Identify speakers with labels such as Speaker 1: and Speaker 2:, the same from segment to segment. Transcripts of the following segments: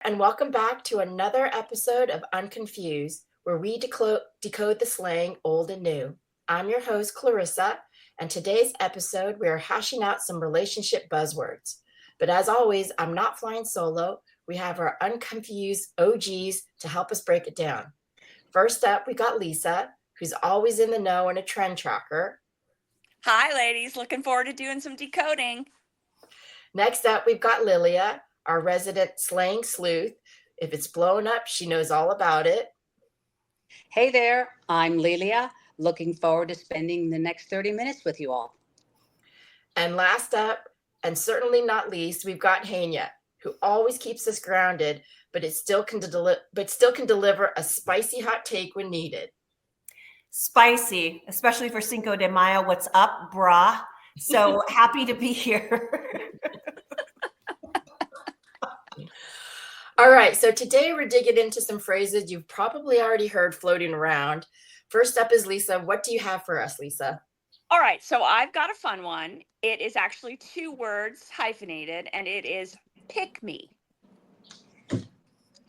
Speaker 1: and welcome back to another episode of Unconfused, where we decode the slang old and new. I'm your host, Clarissa, and today's episode we are hashing out some relationship buzzwords. But as always, I'm not flying solo. We have our Unconfused OGs to help us break it down. First up, we got Lisa, who's always in the know and a trend tracker.
Speaker 2: Hi, ladies. Looking forward to doing some decoding.
Speaker 1: Next up, we've got Lilia, our resident slang sleuth. If it's blown up, she knows all about it.
Speaker 3: Hey there, I'm Lilia. Looking forward to spending the next 30 minutes with you all.
Speaker 1: And last up, and certainly not least, we've got Heynia, who always keeps us grounded, but still can deliver a spicy hot take when needed.
Speaker 4: Spicy, especially for Cinco de Mayo. What's up, brah? So happy to be here.
Speaker 1: All right, so today we're digging into some phrases you've probably already heard floating around. First up is Lisa. What do you have for us, Lisa?
Speaker 2: All right, so I've got a fun one. It is actually 2 words hyphenated, and it is pick me.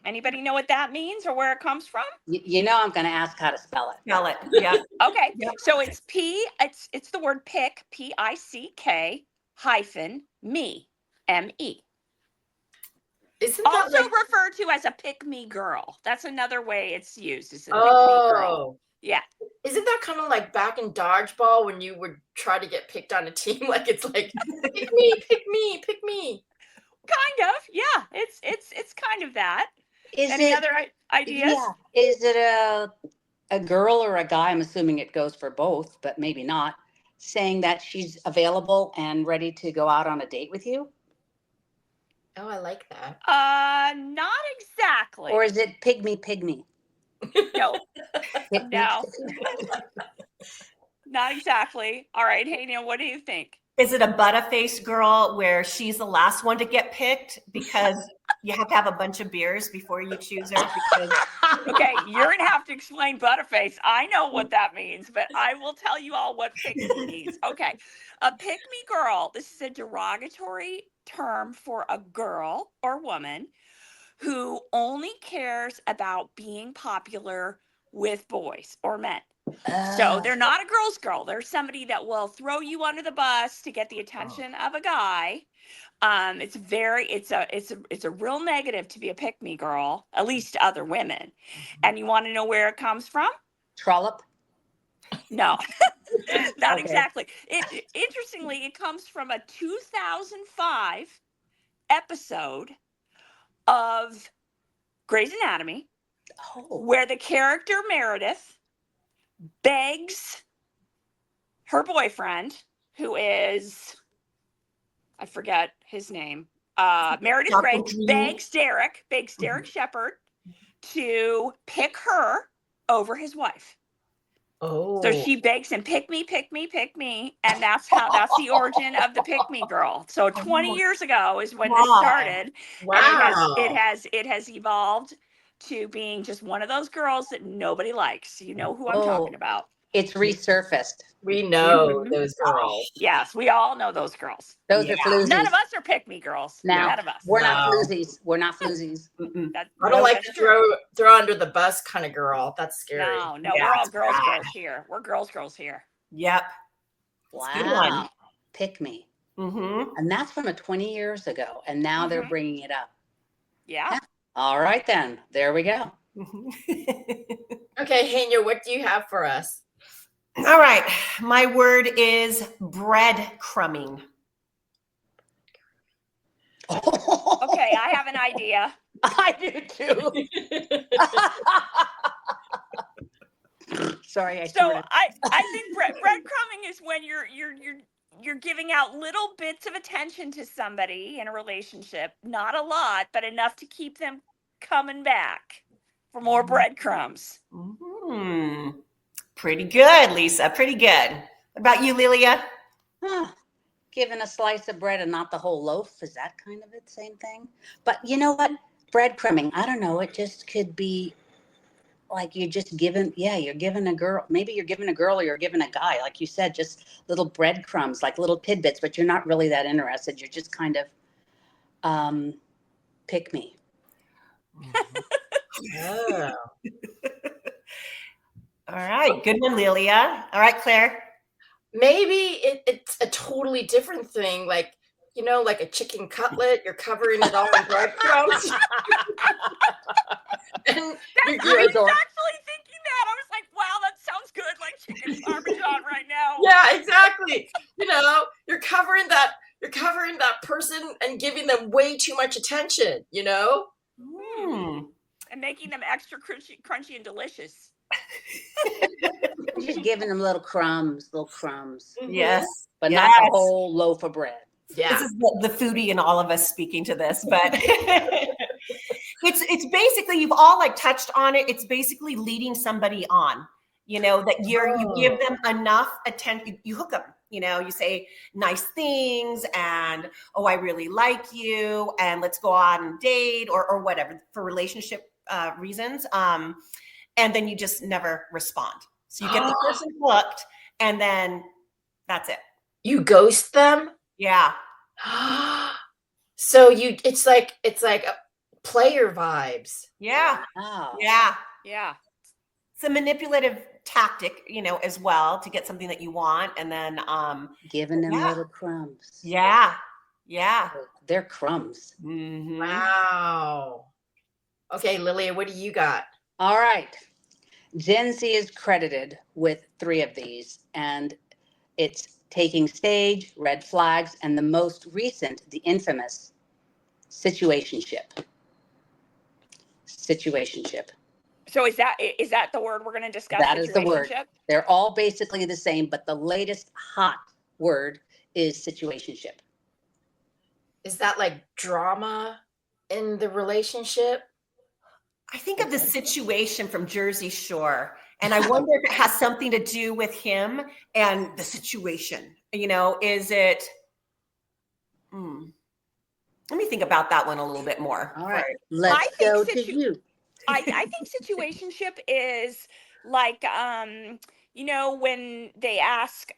Speaker 2: Anybody know what that means or where it comes from?
Speaker 3: You know I'm going to ask how to spell it.
Speaker 4: Spell it, yeah.
Speaker 2: Okay,
Speaker 4: Yep.
Speaker 2: so it's it's the word pick, P-I-C-K hyphen me, M-E.
Speaker 1: Isn't that
Speaker 2: Also
Speaker 1: like...
Speaker 2: referred to as a pick me girl. That's another way it's used. It's a pick me girl. Yeah.
Speaker 1: Isn't that kind of like back in dodgeball when you would try to get picked on a team? Like it's like pick me, pick me, pick me.
Speaker 2: Kind of, yeah. It's kind of that.
Speaker 3: Is
Speaker 2: Any
Speaker 3: it,
Speaker 2: other ideas?
Speaker 3: Yeah. Is it a girl or a guy? I'm assuming it goes for both, but maybe not. Saying that she's available and ready to go out on a date with you?
Speaker 1: Oh, I like that.
Speaker 2: Not exactly.
Speaker 3: Or is it pygmy?
Speaker 2: No.
Speaker 3: Pygmy?
Speaker 2: No. Not exactly. All right, Heynia, what do you think?
Speaker 4: Is it a butter-faced girl where she's the last one to get picked because you have to have a bunch of beers before you choose her? Because
Speaker 2: Okay, you're going to have to explain butterface. I know what that means, but I will tell you all what pick me means. Okay, a pick me girl, this is a derogatory term for a girl or woman who only cares about being popular with boys or men. So they're not a girl's girl. They're somebody that will throw you under the bus to get the attention of a guy. It's a real negative to be a pick me girl, at least to other women. And you want to know where it comes from?
Speaker 3: Trollop?
Speaker 2: No, not
Speaker 3: Okay.
Speaker 2: exactly. Interestingly, it comes from a 2005 episode of Grey's Anatomy, where the character Meredith begs her boyfriend, who is, I forget his name, Meredith Grey, begs Derek Shepherd to pick her over his wife.
Speaker 1: Oh.
Speaker 2: So she begs him, pick me, and that's the origin of the pick me girl. So 20 years ago is when this started.
Speaker 1: Wow.
Speaker 2: And it has evolved to being just one of those girls that nobody likes. You know who I'm talking about.
Speaker 3: It's resurfaced.
Speaker 1: We know those girls.
Speaker 2: Yes, we all know those girls.
Speaker 3: Those are floozies.
Speaker 2: None of us are pick me girls.
Speaker 3: Now,
Speaker 2: None of us.
Speaker 3: We're not floozies. We're not floozies.
Speaker 1: I don't like to throw under the bus kind of girl. That's scary.
Speaker 2: No, we're all girls here. We're girls here.
Speaker 4: Yep.
Speaker 3: Wow. Pick me.
Speaker 4: Mm-hmm.
Speaker 3: And that's from 20 years ago. And now they're bringing it up.
Speaker 2: Yeah.
Speaker 3: All right, then. There we go.
Speaker 1: Okay, Heynia, what do you have for us?
Speaker 4: All right. My word is breadcrumbing.
Speaker 2: Okay, I have an idea.
Speaker 3: I do too. Sorry,
Speaker 2: I think breadcrumbing is when you're giving out little bits of attention to somebody in a relationship, not a lot, but enough to keep them coming back for more breadcrumbs.
Speaker 4: Mm-hmm. Pretty good, Lisa. Pretty good. What about you, Lilia?
Speaker 3: Given a slice of bread and not the whole loaf, is that kind of the same thing? But you know what? Breadcrumbing, I don't know. It just could be like you're just giving, you're giving a girl, maybe you're giving a girl or you're giving a guy, like you said, just little breadcrumbs, like little tidbits, but you're not really that interested. You're just kind of pick me.
Speaker 1: Oh.
Speaker 4: All right. Good one, Lilia. All right, Claire.
Speaker 1: Maybe it's a totally different thing, like, like a chicken cutlet, you're covering it all in breadcrumbs. And
Speaker 2: I was actually thinking that. I was like, wow, that sounds good, like chicken parmesan right now.
Speaker 1: Yeah, exactly. You're covering that person and giving them way too much attention,
Speaker 4: Hmm.
Speaker 2: And making them extra crunchy and delicious.
Speaker 3: Just giving them little crumbs.
Speaker 4: Yes.
Speaker 3: But not the whole loaf of bread.
Speaker 1: Yeah.
Speaker 4: This is the foodie in all of us speaking to this, but it's basically, you've all like touched on it. It's basically leading somebody on, that you give them enough attention, you hook them, you say nice things and, oh, I really like you and let's go on and date or whatever for relationship reasons. And then you just never respond. So you get the person hooked and then that's it.
Speaker 1: You ghost them?
Speaker 4: Yeah.
Speaker 1: So it's like player vibes.
Speaker 4: Yeah.
Speaker 3: Oh.
Speaker 4: Yeah.
Speaker 2: Yeah.
Speaker 4: It's a manipulative tactic, as well to get something that you want. And then
Speaker 3: giving them little crumbs.
Speaker 4: Yeah. Yeah.
Speaker 3: They're crumbs.
Speaker 4: Mm-hmm.
Speaker 1: Wow. Okay, Lilia, what do you got?
Speaker 3: All right. Gen Z is credited with 3 of these, and it's taking stage, red flags, and the most recent, the infamous situationship. Situationship.
Speaker 2: So is that the word we're going to discuss?
Speaker 3: That is the word. They're all basically the same, but the latest hot word is situationship.
Speaker 1: Is that like drama in the relationship?
Speaker 4: I think of the situation from Jersey Shore, and I wonder if it has something to do with him and the situation. Is it? Let me think about that one a little bit more.
Speaker 3: All right, let's go to you.
Speaker 2: I think situationship is like, when they ask,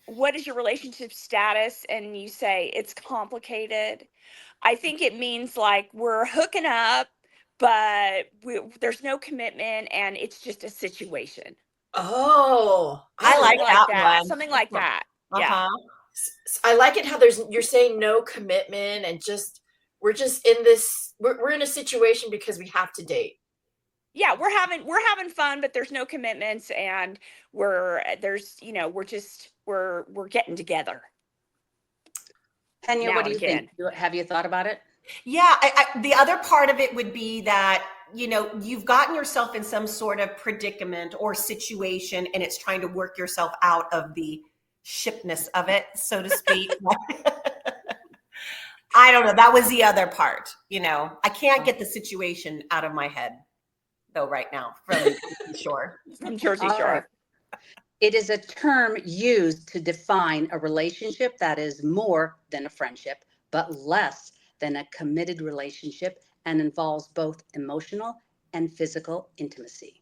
Speaker 2: what is your relationship status? And you say it's complicated. I think it means like we're hooking up, but there's no commitment and it's just a situation.
Speaker 1: Oh,
Speaker 4: I like that one.
Speaker 2: Something like that.
Speaker 4: Uh-huh.
Speaker 2: Yeah.
Speaker 1: I like it how you're saying no commitment and we're just in this, we're in a situation because we have to date.
Speaker 2: Yeah, we're having fun, but there's no commitments and we're getting together.
Speaker 3: Heynia, what do you think? Have you thought about it?
Speaker 4: Yeah, the other part of it would be that, you've gotten yourself in some sort of predicament or situation and it's trying to work yourself out of the shipness of it, so to speak. I don't know. That was the other part. I can't get the situation out of my head though right now from Jersey Shore.
Speaker 2: From Jersey Shore.
Speaker 3: It is a term used to define a relationship that is more than a friendship, but less than a committed relationship and involves both emotional and physical intimacy.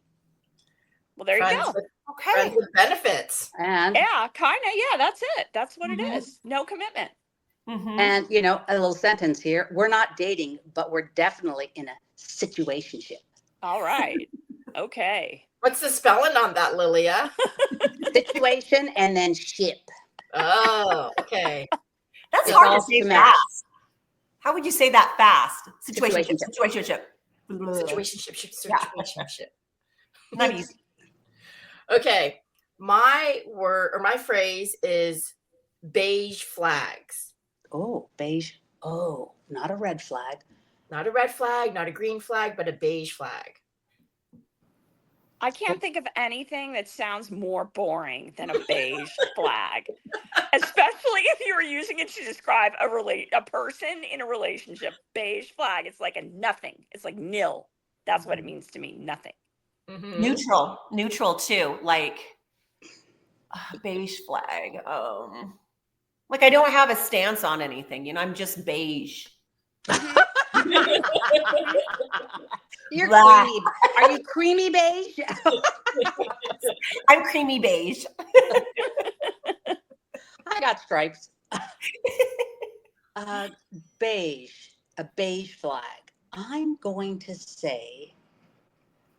Speaker 2: Well, there you go.
Speaker 4: Okay.
Speaker 1: Friends with benefits.
Speaker 3: And
Speaker 2: yeah, kind of. Yeah, that's it. That's what it is. No commitment.
Speaker 4: Mm-hmm.
Speaker 3: And, a little sentence here. We're not dating, but we're definitely in a situationship.
Speaker 2: All right. Okay.
Speaker 1: What's the spelling on that, Lilia?
Speaker 3: Situation and then ship.
Speaker 1: Oh, okay.
Speaker 4: That's hard to say fast. How would you say that fast? Situationship.
Speaker 1: Situationship.
Speaker 4: Not easy.
Speaker 1: Okay. My phrase is beige flags.
Speaker 3: Oh, beige. Oh, not a red flag.
Speaker 1: Not a red flag, not a green flag, but a beige flag.
Speaker 2: I can't think of anything that sounds more boring than a beige flag, especially if you were using it to describe a person in a relationship. Beige flag, it's like a nothing. It's like nil. That's what it means to me. Nothing.
Speaker 1: Mm-hmm.
Speaker 4: Neutral too. Like beige flag. Like I don't have a stance on anything. I'm just beige.
Speaker 3: You're creamy. Are you creamy beige?
Speaker 4: I'm creamy beige.
Speaker 3: I got stripes. Beige, a beige flag. I'm going to say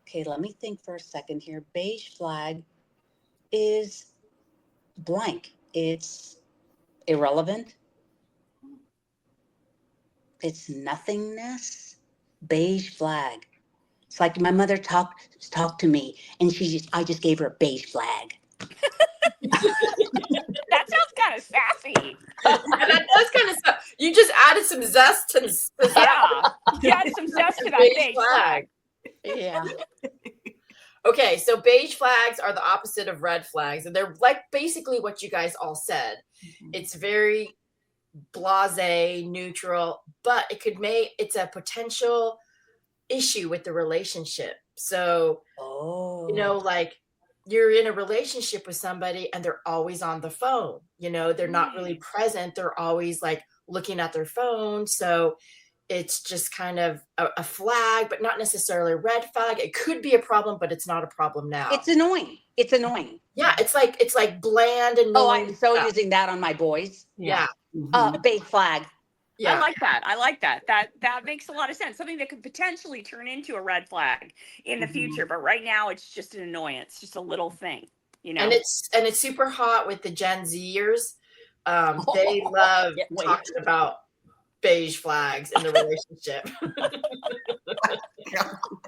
Speaker 3: Okay, let me think for a second here. Beige flag is blank. It's irrelevant. It's nothingness. Beige flag. It's like my mother talked to me, and I just gave her a beige flag.
Speaker 2: That sounds kind of sassy.
Speaker 1: And that does kind of stuff. You just added some zest to
Speaker 2: Yeah, you add some zest to that beige flag.
Speaker 3: Yeah.
Speaker 1: Okay, so beige flags are the opposite of red flags, and they're like basically what you guys all said. It's very blasé, neutral, but it's a potential issue with the relationship. So, like you're in a relationship with somebody and they're always on the phone, they're not really present. They're always like looking at their phone. So it's just kind of a flag, but not necessarily a red flag. It could be a problem, but it's not a problem now.
Speaker 3: It's annoying.
Speaker 1: Yeah, it's like bland and annoying.
Speaker 3: I'm so using that on my boys.
Speaker 1: Yeah.
Speaker 3: Beige flag.
Speaker 2: Yeah. I like that. That makes a lot of sense. Something that could potentially turn into a red flag in the future, but right now it's just an annoyance, just a little thing, And
Speaker 1: it's super hot with the Gen Zers. They love talking about beige flags in the relationship.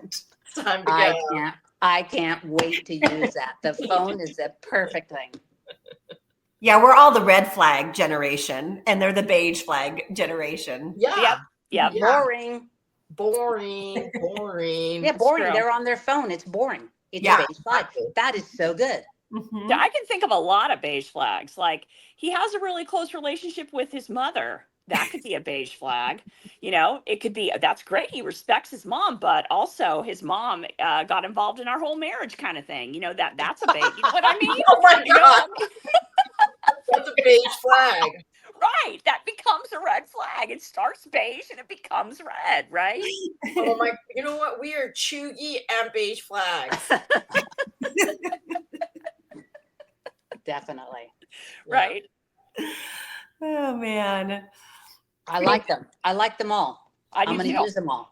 Speaker 1: It's time to go.
Speaker 3: I can't wait to use that. The phone is the perfect thing.
Speaker 4: Yeah, we're all the red flag generation, and they're the beige flag generation.
Speaker 1: Yeah.
Speaker 3: Yep. Boring.
Speaker 1: Yeah,
Speaker 3: boring. They're on their phone. It's boring. It's a beige flag. That is so good.
Speaker 2: Yeah, I can think of a lot of beige flags. Like he has a really close relationship with his mother. That could be a beige flag. It could be, that's great. He respects his mom, but also his mom got involved in our whole marriage kind of thing. That's a beige. You know what I mean?
Speaker 1: Oh my God. That's a beige flag.
Speaker 2: Right. That becomes a red flag. It starts beige and it becomes red, right?
Speaker 1: Oh my, you know what? We are chuggy and beige flags.
Speaker 3: Definitely.
Speaker 2: Right.
Speaker 4: Oh man.
Speaker 3: I like them. I like them all. I'm going to use them all.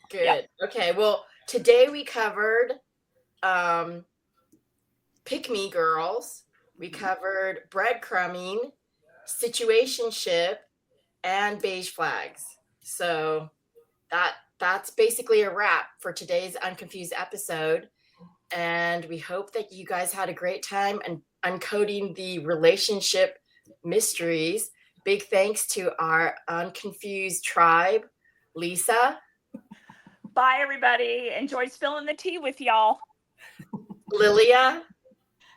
Speaker 1: Good. Yeah. Okay. Well, today we covered Pick Me Girls. We covered Breadcrumbing, Situationship, and Beige Flags. So that's basically a wrap for today's Unconfused episode. And we hope that you guys had a great time and uncoding the relationship mysteries. Big thanks to our Unconfused tribe, Lisa.
Speaker 2: Bye, everybody. Enjoyed spilling the tea with y'all.
Speaker 1: Lilia.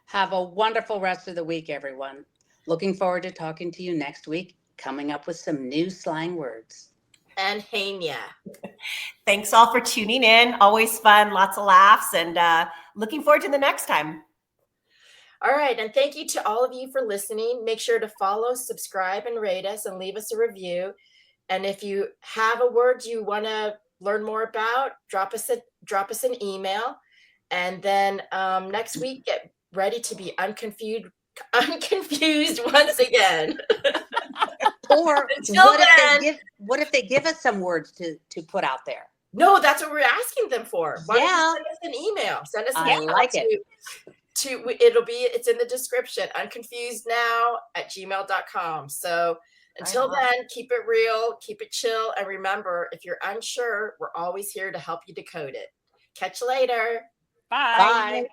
Speaker 3: Have a wonderful rest of the week, everyone. Looking forward to talking to you next week, coming up with some new slang words.
Speaker 1: And Heynia.
Speaker 4: Thanks all for tuning in. Always fun, lots of laughs, and looking forward to the next time.
Speaker 1: All right. And thank you to all of you for listening. Make sure to follow, subscribe, and rate us and leave us a review. And if you have a word you want to learn more about, drop us an email. And then next week, get ready to be unconfused once again.
Speaker 3: Or what if they give us some words to put out there?
Speaker 1: No, that's what we're asking them for. Why don't you send us an email? Send us an email.
Speaker 3: I like it.
Speaker 1: It's in the description, unconfusednow@gmail.com. So until then, keep it real, keep it chill, and remember, if you're unsure, we're always here to help you decode it. Catch you later.
Speaker 2: Bye.
Speaker 3: Bye.